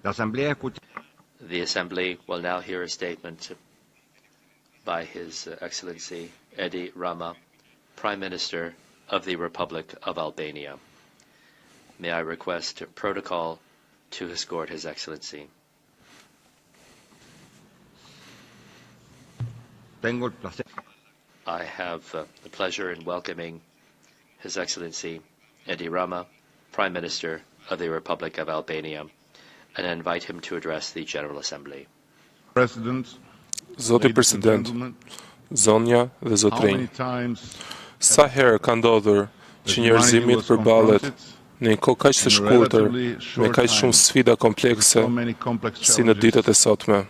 The Assembly will now hear a statement by His Excellency Edi Rama, Prime Minister of the Republic of Albania. May I request protocol to escort His Excellency. I have the pleasure in welcoming His Excellency Edi Rama, Prime Minister of the Republic of Albania, and I invite him to address the General Assembly. Zoti President, zonja dhe zotrinj, sa herë ka ndodhur që njerëzimi të përballet në një kohë kaq të shkurtër me kaq shumë sfida komplekse si në ditët e sotme.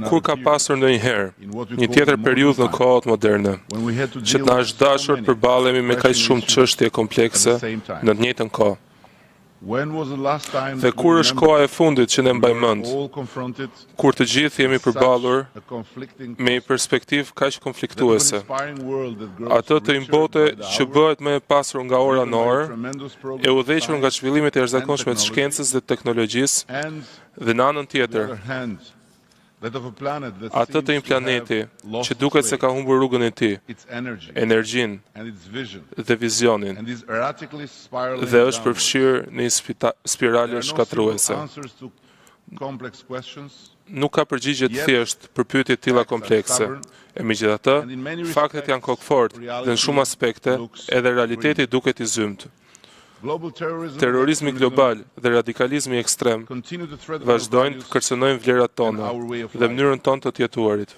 Kur ka pasur ndonjëherë një tjetër periudhë në kohët moderne që na është dashur të përballemi me kaq shumë çështje komplekse në të njëjtën kohë? Dhe kur është koha e fundit që ne mbajmë mend, kur të gjithë jemi përballur me një perspektivë kaq konfliktuese, atë të një bote që bëhet më e pasur nga ora në orë, e udhëhequr nga zhvillimet e jashtëzakonshme të shkencës dhe teknologjisë, dhe në anën tjetër, atë të një planeti që duket se ka humbur rrugën e tij, energjinë dhe vizionin, dhe është përfshirë në një spirale shkatruese. Nuk ka përgjigje të thjeshtë për pyetje të tilla komplekse. E megjithatë, faktet janë kokfort dhe në shumë aspekte edhe realiteti duket i zymt. Terrorizmi global dhe radikalizmi ekstrem vazhdojnë të kërcënojnë vlerat tona dhe mënyrën tonë të jetuarit.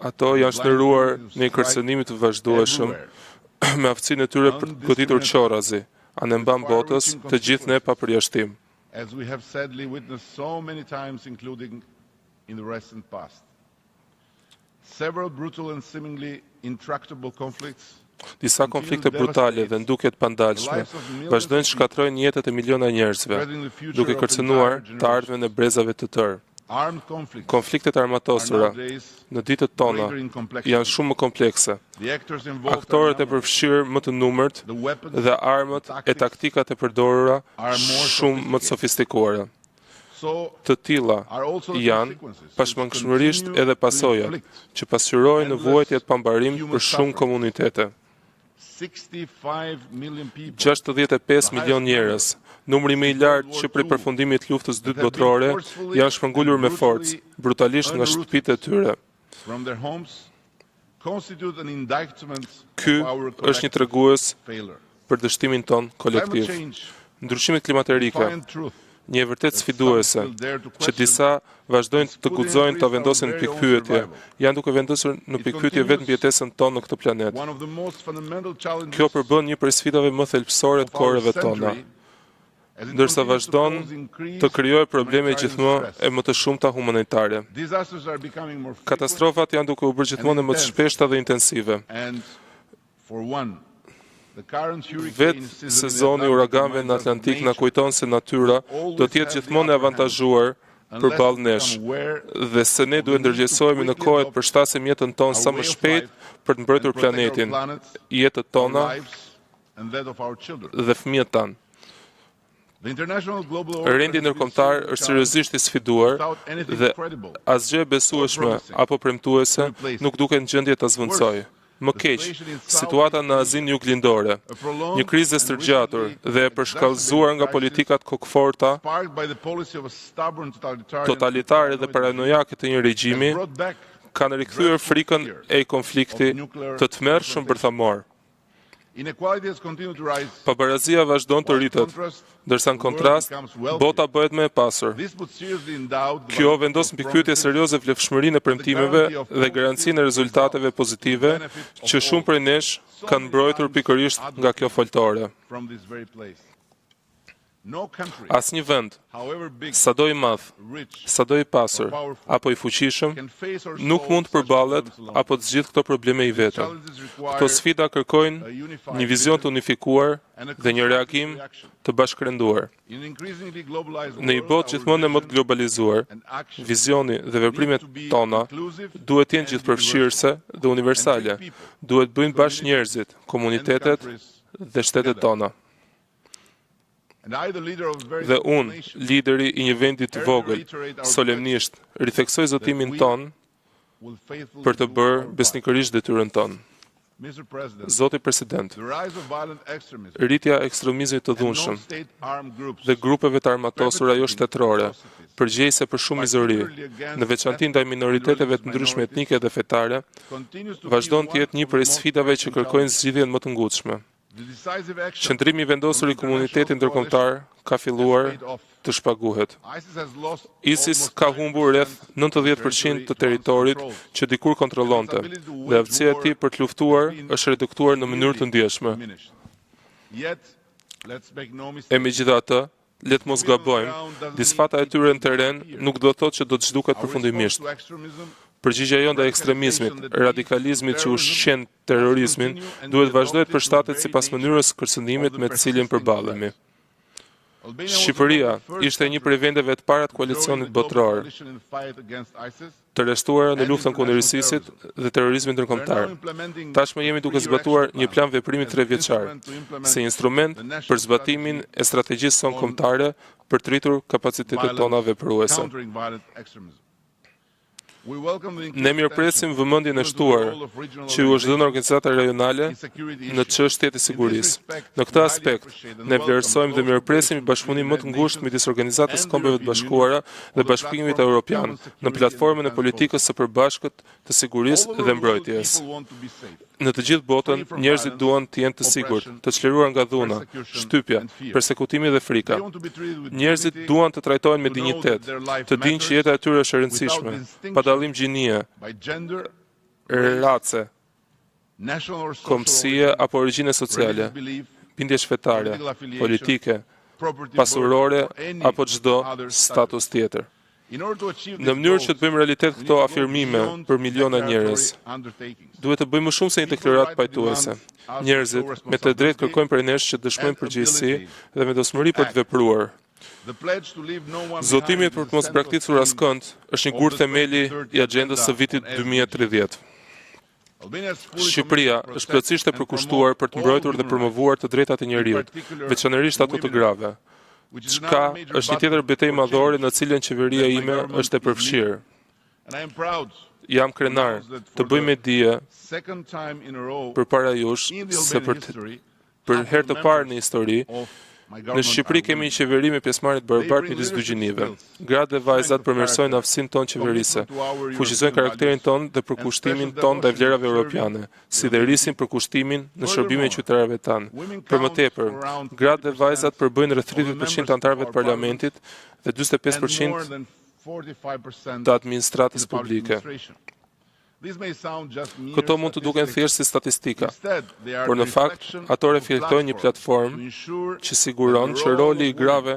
Ato janë shndërruar në një kërcënim të vazhdueshëm me aftësinë e tyre për të goditur qorrazi, anë mban botës të gjithë ne pa përjashtim. Disa konflikte brutale dhe ndukjet pandalshme vazhdojnë të shkatrojnë jetët e miliona njerëzve, duke kërcënuar të ardhmen e brezave të tërë. Konfliktet armatosura në ditët tona janë shumë më komplekse. Aktorët e përfshirë më të numërt dhe armët e taktikat e përdorura shumë më të sofistikuara. Të tilla janë pashmangshmërisht edhe pasojat që pasqyrojnë në vuajtje të pambarim për shumë komunitete. 65 milion njerëz, numri më i lartë që prej përfundimit të luftës së dytë botërore, janë shpërngulur me forcë, brutalisht nga shtëpitë e tyre. Ky është një tregues për dështimin ton kolektiv. Ndryshimet klimatike, një e vërtet sfiduese, që disa vazhdojnë të guxojnë të vendosin në pikpyetje, janë duke vendosur në pikpyetje vetëm mbijetesën tonë në këtë planet. Kjo përbën një prej sfidave më thelbësore të kohërave tona, ndërsa vazhdon të krijojë probleme gjithmonë e më të shumta humanitare. Katastrofat janë duke u bërë gjithmonë më të shpeshta dhe intensive. Vetë sezoni uraganëve në Atlantik na kujton se natyra do të jetë gjithmonë e avantazhuar përballë nesh, dhe se ne duhet ndërgjegjësohemi në kohë të përshtasim jetën tonë sa më shpejt për të mbrojtur planetin, jetët tona dhe fëmijët tanë. Rendi ndërkombëtar është seriozisht i sfiduar dhe asgjë e besueshme apo premtuese nuk duket në gjendje ta zvendësojë. Më keq, situata në Azinë Juglindore, një krizë e stërgjatur dhe e përshkallëzuar nga politikat kokforta, totalitare dhe paranojake të një regjimi, kanë rikthyer frikën e konflikti të tmerrshëm bërthamor. Pabarazia vazhdon të rritet, ndërsa në kontrast, bota bëhet më e pasur. Kjo vendos në pikpyetje serioze vlefshmërinë e premtimeve dhe garancinë e rezultateve pozitive që shumë prej nesh kanë mbrojtur pikërisht nga kjo foltore. Asnjë vend, sado i madh, sado i pasur apo i fuqishëm, nuk mund të përballet apo të zgjidhë këto probleme i vetëm. Këto sfida kërkojnë një vizion të unifikuar dhe një reagim të bashkërenduar. Në një botë gjithmonë më të globalizuar, vizioni dhe veprimet tona duhet të jenë gjithëpërfshirëse dhe universale. Duhet bëjnë bashkë njerëzit, komunitetet dhe shtetet tona. Dhe unë, lideri I një vendi të vogël, solemnisht ritheksoj zotimin ton për të bërë besnikërisht detyrën tonë. Zoti President, rritja e ekstremizmit të dhunshëm dhe grupeve të armatosura jo shtetërore, përgjegjëse për shumë mizori, në veçanti ndaj minoriteteve të ndryshme etnike dhe fetare, vazhdon të jetë një prej sfidave që kërkojnë zgjidhjen më të ngutshme. Qëndrimi I vendosur I komunitetit ndërkombëtar ka filluar të shpaguhet. ISIS ka humbur rreth 90% të territorit që dikur kontrollonte, dhe aftësia e tij për të luftuar është reduktuar në mënyrë të ndjeshme. E megjithatë, le të mos gabojmë, disfata e tyre në terren nuk do të thotë që do të zhduket përfundimisht. Përgjigjja jonë ndaj ekstremizmit, radikalizmit që ushqen terrorizmin, duhet vazhdojë të përshtatet sipas mënyrës kërcënimit me të cilin përballemi. Shqipëria ishte një prej vendeve të para të koalicionit botror, të rrethuara në luftën kundër ISIS-it dhe terrorizmit ndërkombëtar. Tashmë jemi duke zbatuar një plan veprimi 3 vjeçar, si instrument për zbatimin e strategjisë sonë kombëtare për të rritur kapacitetet tona vepruese. Ne mirëpresim vëmendjen e shtuar që u është dhënë organizatave rajonale në çështjet e sigurisë. Në këtë aspekt, ne vlerësojmë dhe mirëpresim bashkëpunim më të ngushtë midis Organizatës Kombeve të Bashkuara dhe Bashkimit Evropian në platformën e politikës së përbashkët të sigurisë dhe mbrojtjes. Në të gjithë botën, njerëzit duan të jenë të sigurt, të çliruar nga dhuna, shtypja, persekutimi dhe frika. Njerëzit duan të trajtohen me dinjitet, të dinë që jeta e tyre është e rëndësishme, pa dallim gjinie, race, kombësie apo origjine sociale, bindjesh fetare, politike, pasurore apo çdo status tjetër. Në mënyrë që të bëjmë realitet këto afirmime për miliona njerëz, duhet të bëjmë më shumë se një deklaratë pajtuese. Njerëzit me të drejtë kërkojnë prej nesh që dëshmojmë përgjegjësi dhe vendosmëri për të vepruar. Zotimi për të mos braktisur askënd është një gur themeli I agjendës së vitit 2030. Shqipëria është plotësisht e përkushtuar për të mbrojtur dhe promovuar të drejtat e njerëzit, veçanërisht ato të grave. Çka është një tjetër betejë madhore në cilën qeveria ime është e përfshirë. Jam krenar të bëj me dije përpara jush se për herë të parë në histori, në Shqipëri kemi një qeveri me pjesëmarrje të barabartë midis dy gjinive. Gratë dhe vajzat përmirësojnë aftësinë tonë qeverise, fuqizojnë karakterin tonë dhe përkushtimin tonë ndaj vlerave europiane, si dhe rrisin përkushtimin në shërbimin e qytetarëve tanë. Për më tepër, gratë dhe vajzat përbëjnë rreth 30% të anëtarëve të parlamentit dhe 45% të administratës publike. Këto mund të duken thjesht si statistika, por në fakt ato reflektojnë një platformë që siguron që roli I grave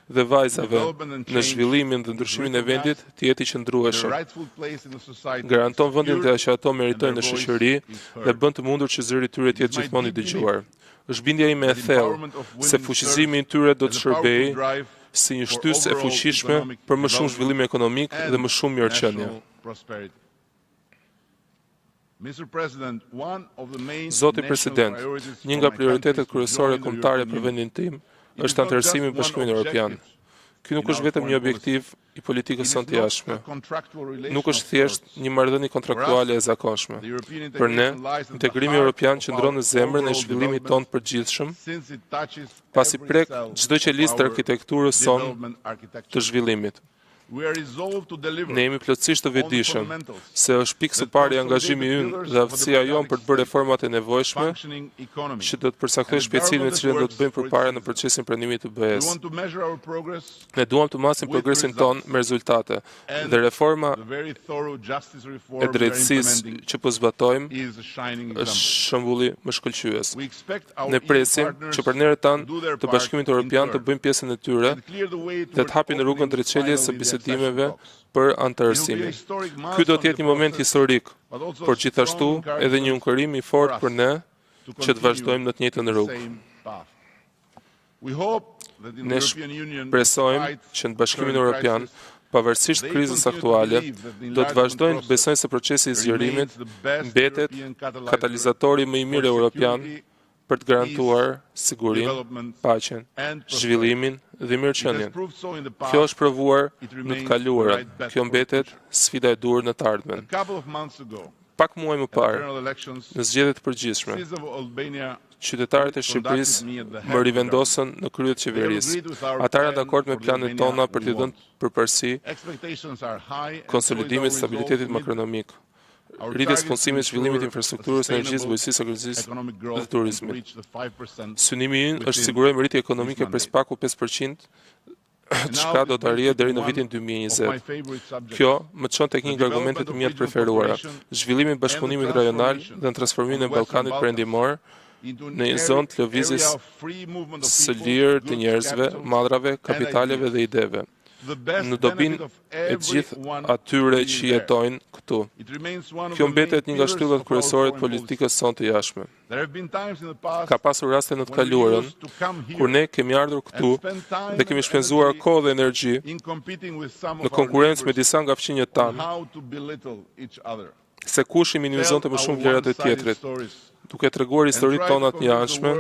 dhe vajzave në zhvillimin dhe ndryshimin e vendit të jetë I qëndrueshëm. Garanton vendin të që ato meritojnë në shoqëri dhe bën të mundur që zëri I tyre të jetë gjithmonë I dëgjuar. Është bindja ime e thellë se fuqizimi I tyre do të shërbejë si një shtysë e fuqishme për më shumë zhvillim ekonomik dhe më shumë mirëqenie. Zoti President, një nga prioritetet kryesore kombëtare për vendin tim është anëtarësimi I Bashkimit Evropian. Ky nuk është vetëm një objektiv I politikës sonë të jashtme. Nuk është thjesht një marrëdhënie kontraktuale e zakonshme. Për ne, integrimi evropian qëndron në zemrën e zhvillimit tonë të përgjithshëm, pasi prek çdo qelizë të arkitekturës sonë të zhvillimit. Ne jemi plotësisht të vetëdijshëm se është pikë së pari angazhimi ynë dhe aftësia jonë për të bërë reformat e nevojshme që do të përcaktojë shpejtësinë me cilën do të bëjmë përpara në procesin pranimit të BE-s. Ne duam të masim progresin ton me rezultate dhe reforma e drejtësisë që po zbatojmë është shembulli më shkëlqyes. Ne presim që partnerët tanë të Bashkimit Evropian të bëjnë pjesën e tyre dhe të hapin rrugën drejt çeljes së bisedimeve për anëtarësimin. Ky do të jetë një moment historik, por gjithashtu edhe një unkërim I fortë për ne që të vazhdojmë në të njëjtën rrugë. Ne shpresojmë që në Bashkimin Evropian, pavarësisht krizës aktuale, do të vazhdojnë të besojnë se procesi I zgjerimit mbetet katalizatori më I mirë evropian për të garantuar sigurinë, paqen, zhvillimin dhe mirëqenien. Kjo është provuar në të kaluarën. Kjo mbetet sfida e dur në të ardhmen. Pak muaj më parë, në zgjedhjet e përgjithshme, qytetarët e Shqipërisë më rivendosën në krye të qeverisë. Ata janë dakord me planet tona për t'i dhënë përparësi konsolidimit të stabilitetit makroekonomik, rritjes punësimit, zhvillimit të infrastrukturës, energjisë, bujqësisë, agriculturisë dhe turizmit. Synimi ynë është sigurojmë rritje ekonomike për spaku 5%, çka do të arrihet deri në vitin 2020. Kjo më çon tek një nga argumentet të mia të preferuara, zhvillimi i bashkëpunimit rajonal dhe në transformimin e Ballkanit Perëndimor në një zonë të lëvizjes së lirë të njerëzve, madrave, kapitaleve dhe ideve, në dobin e gjithë atyre që jetojnë këtu. Kjo mbetet një nga shtyllat kryesore të politikës sonë të jashtme. Ka pasur raste në të kaluarën, kur ne kemi ardhur këtu dhe kemi shpenzuar kohë dhe energji në konkurrencë me disa nga fqinjët tanë, se kush i minimizonte më shumë vlerat e tjetrit, duke treguar historitë tona të jashtme,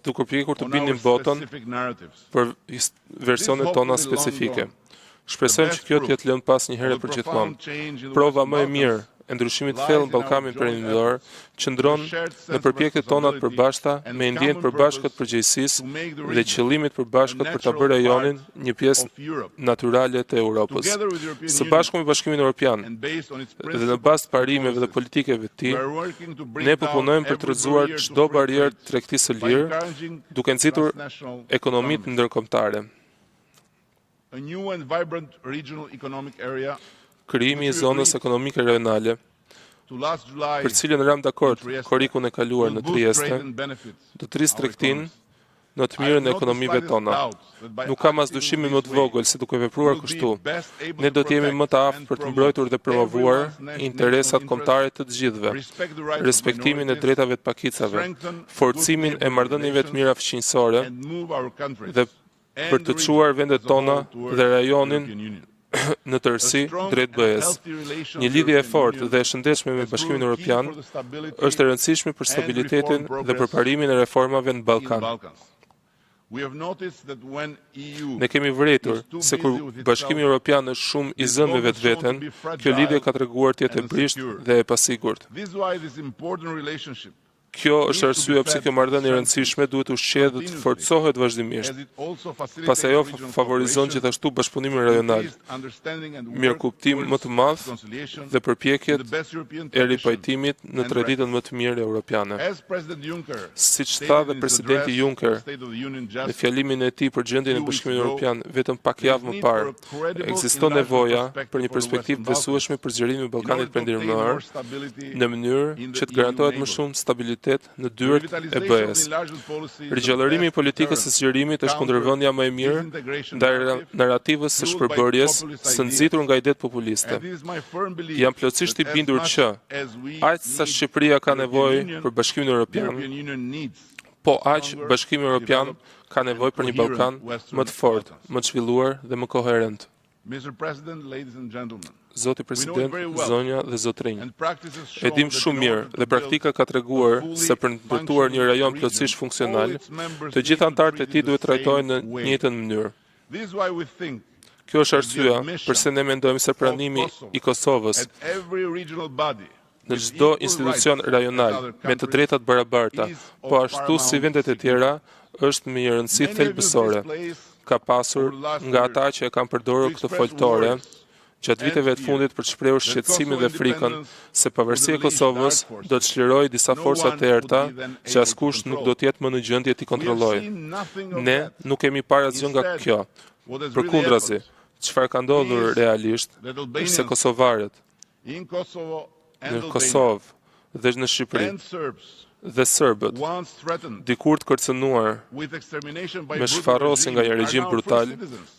duke pjekur të bindin botën për versionet tona specifike. Shpresojmë që kjo të jetë lënë pas një herë për gjithmonë. Prova më e mirë e ndryshimit të thellë në Ballkanin Perëndimor qëndron në përpjekjet tona të përbashkëta me ndjenjën e përbashkët përgjegjësisë dhe qëllimit përbashkët për ta bërë rajonin një pjesë natyrale të Europës. Së bashku me Bashkimin Evropian dhe në bazë të parimeve dhe politikave të tij, ne po punojmë për të rrëzuar çdo barierë të tregtisë së lirë, duke nxitur ekonomitë ndërkombëtare. Krijimi i zonës ekonomike rajonale, për cilën ram dakord korikun e kaluar në Trieste, do të rrisë tregtinë në të mirën e ekonomive tona. Nuk kam asdyshim më të vogël se duke vepruar kështu, ne do të jemi më të aftë për të mbrojtur dhe promovuar interesat kombëtare të të gjithëve, respektimin e drejtave të pakicave, forcimin e marrëdhënieve të mira fqinjësore dhe për të çuar vendet tona dhe rajonin në tërësi drejt BE-s. Një lidhje e fortë dhe e shëndetshme me Bashkimin Evropian është e rëndësishme për stabilitetin dhe përparimin e reformave në Ballkan. Ne kemi vëretur se kur Bashkimi Evropian është shumë i zënë me vetveten, kjo lidhje ka treguar të jetë e brisht dhe e pasigurt. Kjo është arsyeja pse kjo marrëdhënie e rëndësishme duhet të ushqehet dhe të forcohet vazhdimisht, pasi ajo favorizon gjithashtu bashkëpunimin rajonal, mirëkuptim më të madh dhe përpjekjet e ripajtimit në traditën më të mirë europiane. Siç tha dhe presidenti Juncker në fjalimin e tij për gjendjen e Bashkimit Evropian vetëm pak javë më parë, ekziston nevoja për një perspektivë të besueshme për zgjerimin e Ballkanit Perëndimor në mënyrë që të garantohet më shumë stabilitet në dyert e BE-s. Rigjallërimi i politikës së zgjerimit është kundërvendja më e mirë ndaj narrativës së shpërbërjes së nxitur nga idetë populiste. Jam plotësisht i bindur që aq sa Shqipëria ka nevojë për Bashkimin Evropian, po aq Bashkimi Evropian ka nevojë për një Ballkan më të fortë, më të zhvilluar dhe më koherent. Zoti President, zonja dhe zotrinj, e dim shumë mirë dhe praktika ka treguar se për të ndërtuar një rajon plotësisht funksional, të gjithë anëtarët e tij duhet trajtohen në të njëjtën mënyrë. Kjo është arsyeja pse ne mendojmë se pranimi i Kosovës në çdo institucion rajonal me të drejtat barabarta, po ashtu si vendet e tjera, është me një rëndësi thelbësore. Ka pasur nga ata që e kanë përdorur këtë foltore gjatë viteve të fundit për të shprehur shqetësimin dhe frikën se pavarësia e Kosovës do të çlirojë disa forca të errta që askush nuk do të jetë më në gjendje t'i kontrollojë. Ne nuk kemi parë asgjë nga kjo. Përkundrazi, çfarë ka ndodhur realisht është se kosovarët në Kosovë dhe në Shqipëri dhe serbët, dikur të kërcënuar me shfarrosje nga një regjim brutal,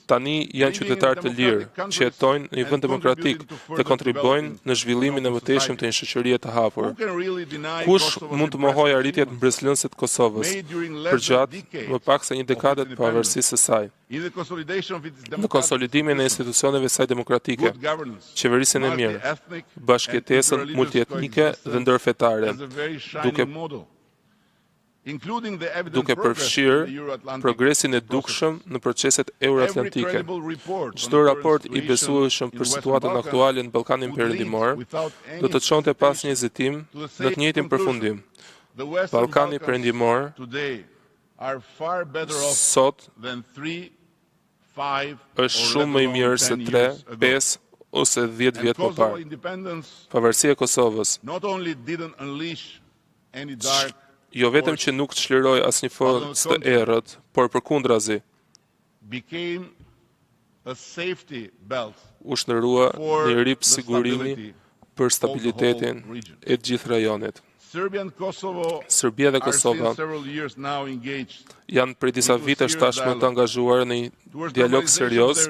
tani janë qytetarë të lirë që jetojnë në një vend demokratik dhe kontribojnë në zhvillimin e mëtejshëm të një shoqërie të hapur. Kush mund të mohojë arritjet mbretëlënëse të Kosovës përgjatë më pak se një dekade të pavarësisë së saj? Në konsolidimin e institucioneve saj demokratike, qeverisjen e mirë, bashkëjetesën multietnike dhe ndërfetare, duke duke përfshirë progresin e dukshëm në proceset euroatlantike. Çdo raport i besueshëm për situatën aktuale në Ballkanin Perëndimor do të çonte pas një hezitim në të njëjtin përfundim. Ballkani Perëndimor sot është shumë më i mirë se 3, 5 ose 10 vjet më parë. Pavarësia e Kosovës jo vetëm që nuk çliroi asnjë forcë të errët, por përkundrazi u shndërua një rip sigurimi për stabilitetin e gjithë rajonit. Serbia dhe Kosova janë prej disa vitesh tashmë të angazhuar në një dialog serioz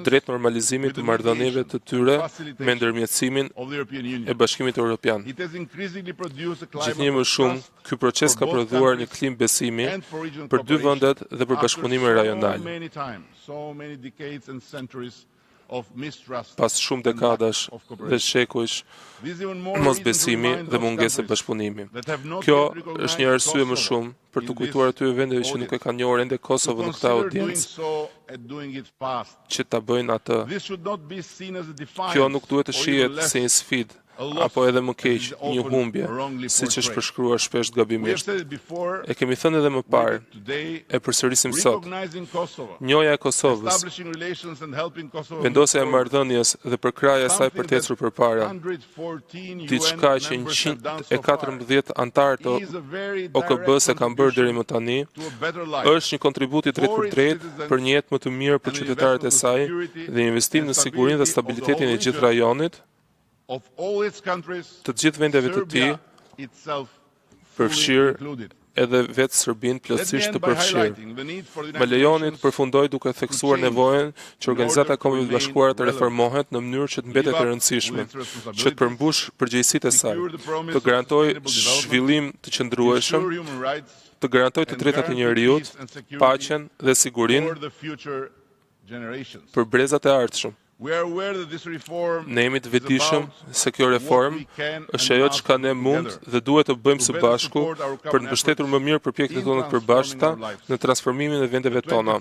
drejt normalizimit të marrëdhënieve të tyre me ndërmjetësimin e Bashkimit Evropian. Gjithnjë më shumë, ky proces ka prodhuar një klimë besimi për dy vendet dhe për bashkëpunimin rajonal. Pas shumë dekadash dhe shekujsh mosbesimi dhe mungesë bashkëpunimi. Kjo është një arsye më shumë për të kujtuar atyre vendeve që nuk e kanë njohur ende Kosovën në këtë audiencë që ta bëjnë atë. Kjo nuk duhet të shihet si një sfidë apo edhe më keq, një humbje, siç është përshkruar shpesh gabimisht. E kemi thënë edhe më parë, e përsërisim sot. Njohja e Kosovës, vendosja e marrëdhënies dhe përkraja e saj për të ecur përpara, diçka që 114 antarë të OKB-s e kanë bërë deri më tani, është një kontribut i drejt për drejt për një jetë më të mirë për qytetarët e saj dhe investim në sigurinë dhe stabilitetin e gjithë rajonit, të gjithë vendeve të tij, përfshirë edhe vetë Serbinë plotësisht të përfshirë. Më lejoni të përfundoj duke theksuar nevojën që Organizata e Kombeve të Bashkuara të reformohet në mënyrë që të mbetet e rëndësishme, që të përmbush përgjegjësitë e saj, të garantojë zhvillim të qëndrueshëm, të garantojë të drejtat e njerëzit, paqen dhe sigurinë për brezat e ardhshëm. Ne jemi të vetëdijshëm se kjo reformë është ajo çka ne mund dhe duhet të bëjmë së bashku për të mbështetur më mirë përpjekjet tona të përbashkëta në transformimin e vendeve tona.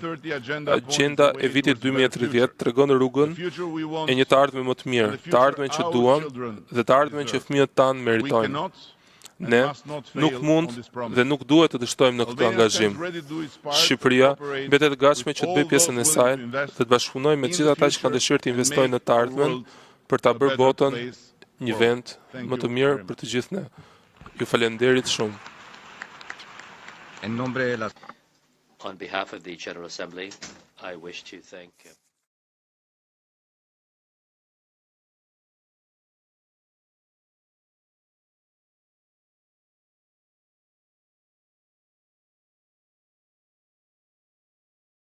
Agjenda e vitit 2030 tregon rrugën e një të ardhme më të mirë, të ardhmen që duam dhe të ardhmen që fëmijët tanë meritojnë. Ne nuk mund dhe nuk duhet të dështojmë në këtë angazhim. Shqipëria mbetet gatshme që të bëjë pjesën e saj dhe të bashkëpunojë me gjithë ata që kanë dëshirë të investojnë në të ardhmen për ta bërë botën një vend më të mirë për të gjithë ne. Ju falenderit shumë. On behalf of the General Assembly, I wish to thank